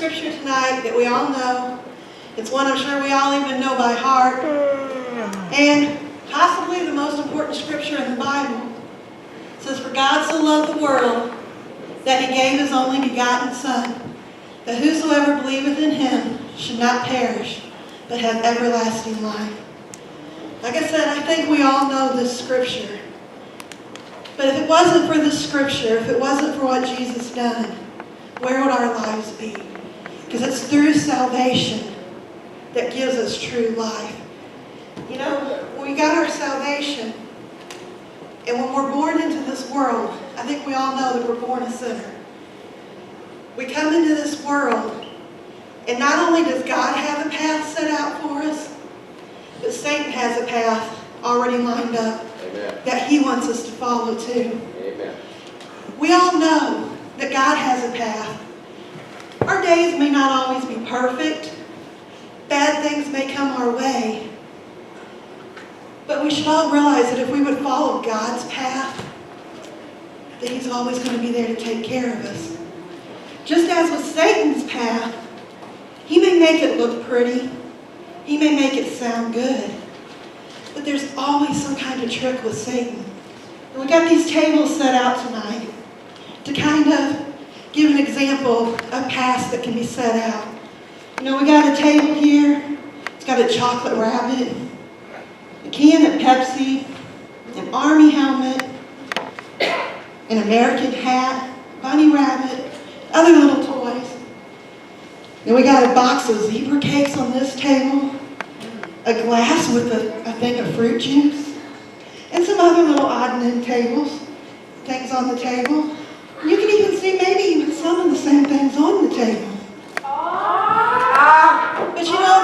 scripture tonight that we all know. It's one I'm sure we all even know by heart. And possibly the most important scripture in the Bible. It says, "For God so loved the world that he gave his only begotten Son, that whosoever believeth in him should not perish, but have everlasting life." Like I said, I think we all know this scripture. But if it wasn't for this scripture, if it wasn't for what Jesus done, where would our lives be? Because it's through salvation that gives us true life. You know, when we got our salvation, and when we're born into this world, I think we all know that we're born a sinner. We come into this world, and not only does God have a path set out for us, but Satan has a path already lined up. Amen. That he wants us to follow too. Amen. We all know that God has a path. Our days may not always be perfect. Bad things may come our way. But we should all realize that if we would follow God's path, that he's always going to be there to take care of us. Just as with Satan's path, he may make it look pretty. He may make it sound good. But there's always some kind of trick with Satan. And we got these tables set out tonight to kind of give an example of paths that can be set out. You know, we got a table here. It's got a chocolate rabbit, a can of Pepsi, an army helmet, an American hat, bunny rabbit, other little toys. Then we got a box of zebra cakes on this table, a glass with a thing of fruit juice, and some other little odd and end things on the table. You can even see maybe even some of the same things on the table. But you know,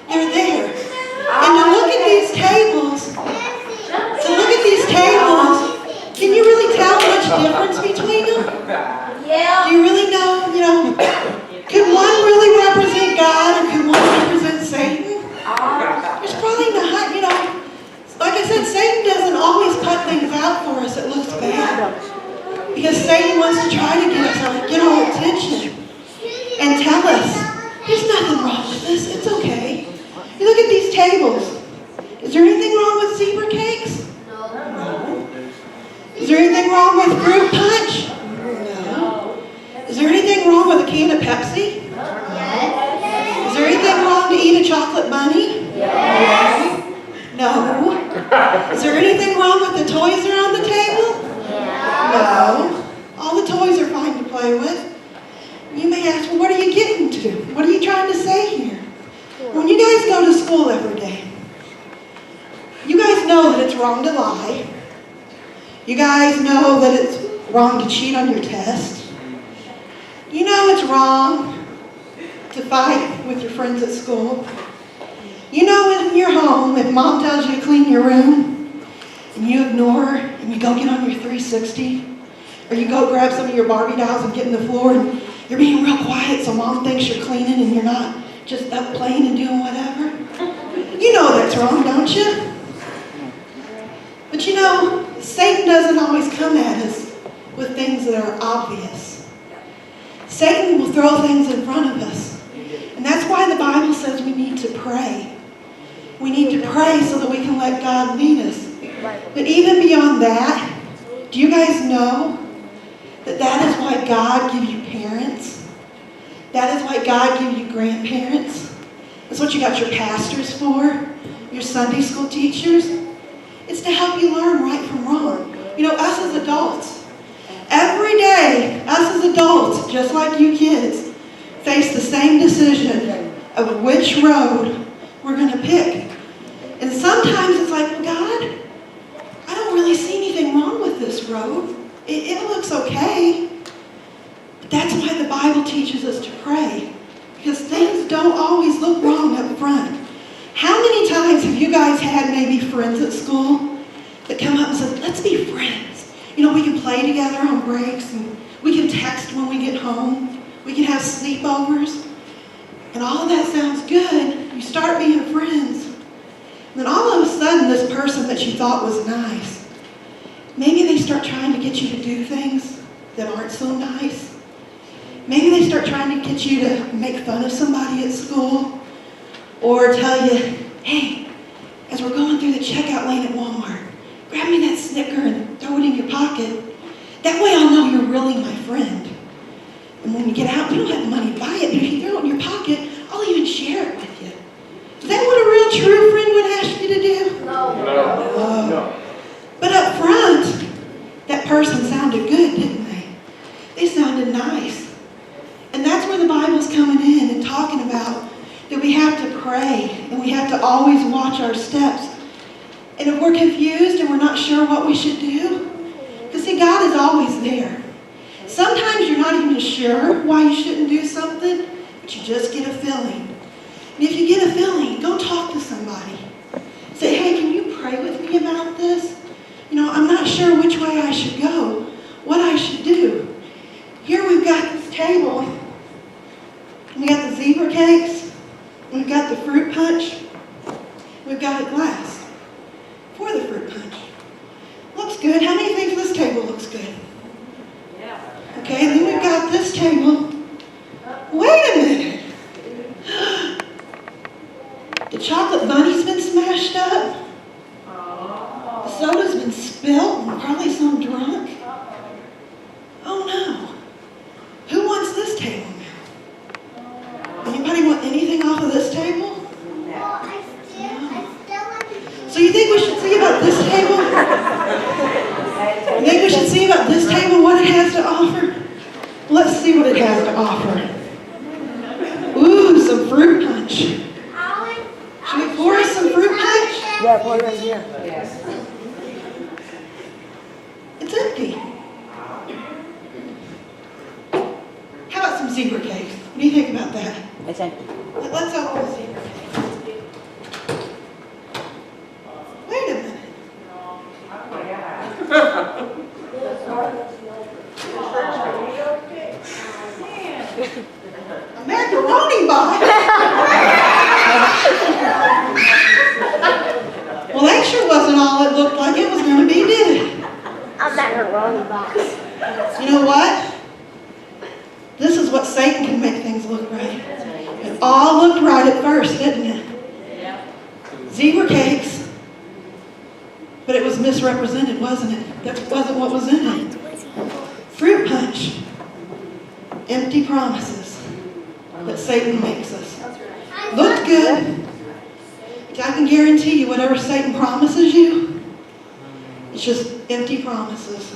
they're there. And to look at these tables, can you really tell much difference between them? Yeah. Do you really know, could one really represent God or could one represent Satan? There's probably not, like I said, Satan doesn't always put things out for us that looks bad. Because Satan wants to try to get our attention and tell us, there's nothing wrong with this, it's okay. You look at these tables. Is there anything wrong with zebra cakes? No. Is there anything wrong with fruit punch? No. Is there anything wrong with a can of Pepsi? Yes. Is there anything wrong to eat a chocolate bunny? Yes. No. Is there anything wrong with the toys that are on the table? No. All the toys are fine to play with. You may ask, well, what are you getting to? What are you trying to say here? When you guys go to school every day, you guys know that it's wrong to lie. You guys know that it's wrong to cheat on your test. You know it's wrong to fight with your friends at school. You know in your home, if mom tells you to clean your room, and you ignore her, and you go get on your 360, or you go grab some of your Barbie dolls and get in the floor, and you're being real quiet so mom thinks you're cleaning and you're not just up playing and doing whatever. You know that's wrong, don't you? But Satan doesn't always come at us with things that are obvious. Satan will throw things in front of us. And that's why the Bible says we need to pray. We need to pray so that we can let God lead us. But even beyond that, do you guys know that is why God gives you parents? That is why God gives you grandparents. That's what you got your pastors for, your Sunday school teachers. It's to help you learn right from wrong. Us as adults, every day, us as adults, just like you kids, face the same decision of which road we're going to pick. And sometimes it's like, well, God, I don't really see anything wrong with this road. It looks okay. But that's why the Bible teaches us to pray. Because things don't always look wrong up front. How many times have you guys had maybe friends at school that come up and said, let's be friends. We can play together on breaks, and we can text when we get home. We can have sleepovers. And all of that sounds good. You start being friends. And then all of a sudden, this person that you thought was nice, maybe they start trying to get you to do things that aren't so nice. Maybe they start trying to get you to make fun of somebody at school or tell you, hey, as we're going through the checkout lane at Walmart, grab me that Snicker and throw it in your pocket. That way I'll know you're really my friend. And when we get out, we don't have the money to buy it, but if you throw it in your pocket, I'll even share it with you. Is that what a real true friend would ask you to do? No. But up front, that person sounded good, didn't they? They sounded nice. And that's where the Bible's coming in and talking about that we have to pray and we have to always watch our steps. And if we're confused and we're not sure what we should do, because see, God is always there. Sometimes you're not even sure why you shouldn't do something, but you just get a feeling. And if you get a feeling, go talk to somebody. Say, hey, can you pray with me about this? I'm not sure which way I should go, what I should do. Here we've got this table. We got the zebra cakes. We've got the fruit punch. We've got a glass for the fruit punch. Looks good. How many think this table looks good? Yeah. Okay, then we've got this table. Wait a minute. The chocolate bunny's been smashed up. The soda's been spilt and probably some drunk. Oh no. Who wants this table now? Anybody want anything off of this table? So you think we should see about this table? You think we should see about this table, what it has to offer? Let's see what it has to offer. Ooh, some fruit punch. Should we pour us some fruit punch? Yeah, pour it right here. Yes. It's empty. How about some zebra cakes? What do you think about that? It's empty. Let's open the zebra cakes. Wait a minute. A macaroni box. Well, that sure wasn't all it looked like it was going to be, did it? A macaroni box. You know what? This is what Satan can make things look right. It all looked right at first, didn't it? Zebra cakes. But it was misrepresented, wasn't it? That wasn't what was in it. Fruit punch. Empty promises that Satan makes us. Looked good. But I can guarantee you whatever Satan promises you, it's just empty promises.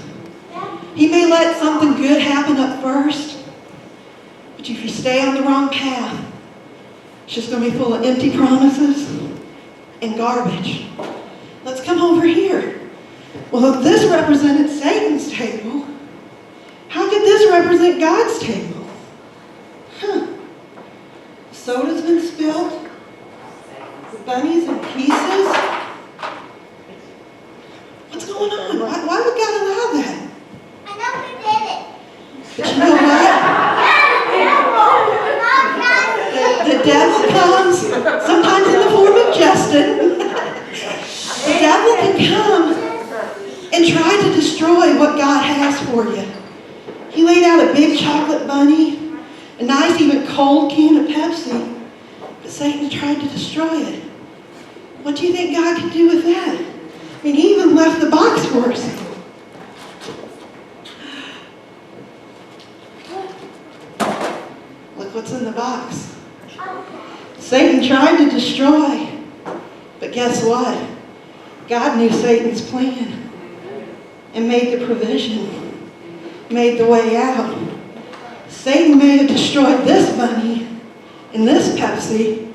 He may let something good happen up first, but if you stay on the wrong path, it's just going to be full of empty promises and garbage. Let's come over here. Well, if this represented Satan's table, how could this represent God's table? Soda's been spilled. The bunny's in pieces. What's going on? Why would God allow that? I know who did it. But you know what? The devil comes, sometimes in the form of Justin. The devil can come and try to destroy what God has for you. He laid out a big chocolate bunny, a nice even cold can of Pepsi, but Satan tried to destroy it. What do you think God could do with that? I mean, he even left the box for us. Look what's in the box. Satan tried to destroy, but guess what? God knew Satan's plan and made the provision, made the way out. Satan may have destroyed this bunny and this Pepsi,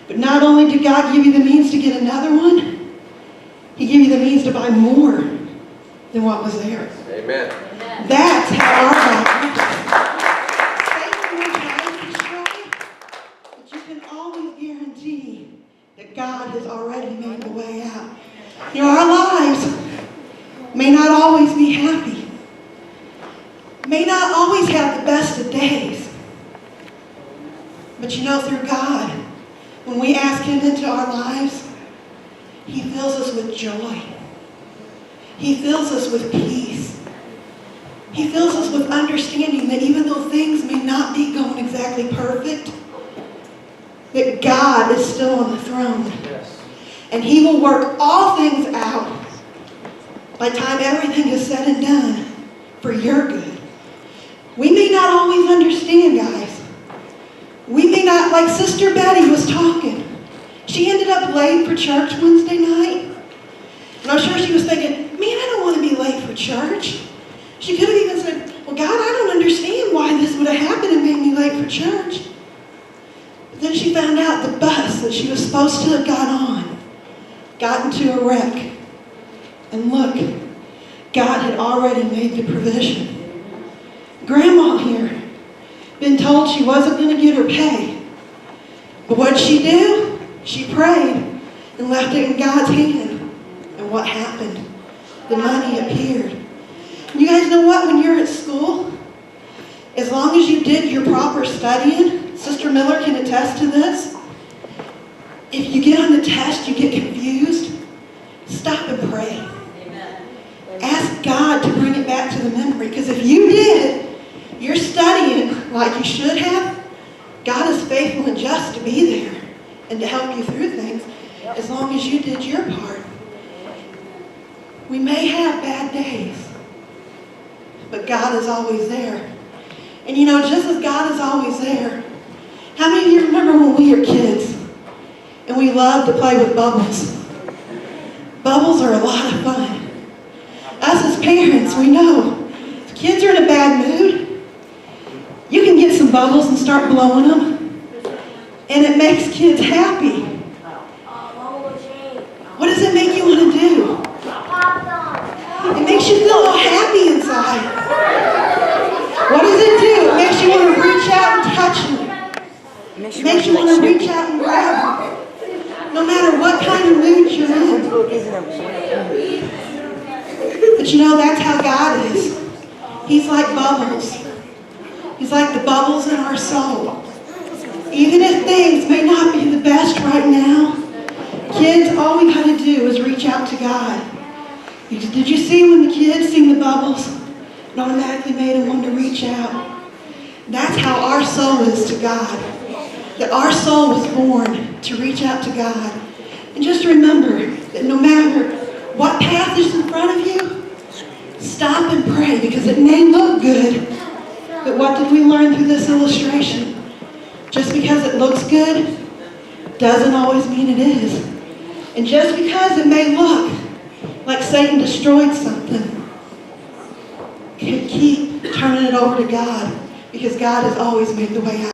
but not only did God give you the means to get another one, he gave you the means to buy more than what was there. Amen. That's how our God works. Satan may try to destroy, but you can always guarantee that God has already made the way out. Our lives may not always be happy, may not always have the best of days. But through God, when we ask him into our lives, he fills us with joy. He fills us with peace. He fills us with understanding that even though things may not be going exactly perfect, that God is still on the throne. And He will work all things out by the time everything is said and done for your good. We may not always understand, guys. We may not, like Sister Betty was talking. She ended up late for church Wednesday night. And I'm sure she was thinking, man, I don't want to be late for church. She could have even said, well, God, I don't understand why this would have happened and made me late for church. But then she found out the bus that she was supposed to have got on got into a wreck. And look, God had already made the provision. Grandma here, been told she wasn't going to get her pay. But what'd she do? She prayed and left it in God's hand. And what happened? The money appeared. And you guys know what? When you're at school, as long as you did your proper studying, Sister Miller can attest to this. If you get on the test, you get confused, stop and pray. Ask God to bring it back to the memory. Because if you did, you're studying like you should have, God is faithful and just to be there and to help you through things as long as you did your part. We may have bad days, but God is always there. And you know, just as God is always there, how many of you remember when we were kids and we loved to play with bubbles? Bubbles are a lot of fun. Us as parents, we know if kids are in a bad mood, you can get some bubbles and start blowing them, and it makes kids happy. What does it make you want to do? It makes you feel all happy inside. What does it do? It makes you want to reach out and touch them. It makes you want to reach out and grab them. No matter what kind of mood you're in. But you know, that's how God is. He's like bubbles. He's like the bubbles in our soul. Even if things may not be the best right now, kids, all we got to do is reach out to God. Did you see when the kids sing the bubbles? It automatically made them want to reach out. That's how our soul is to God. That our soul was born to reach out to God. And just remember that no matter what path is in front of you, stop and pray, because it may look good. But what did we learn through this illustration? Just because it looks good doesn't always mean it is. And just because it may look like Satan destroyed something, keep turning it over to God, because God has always made the way out.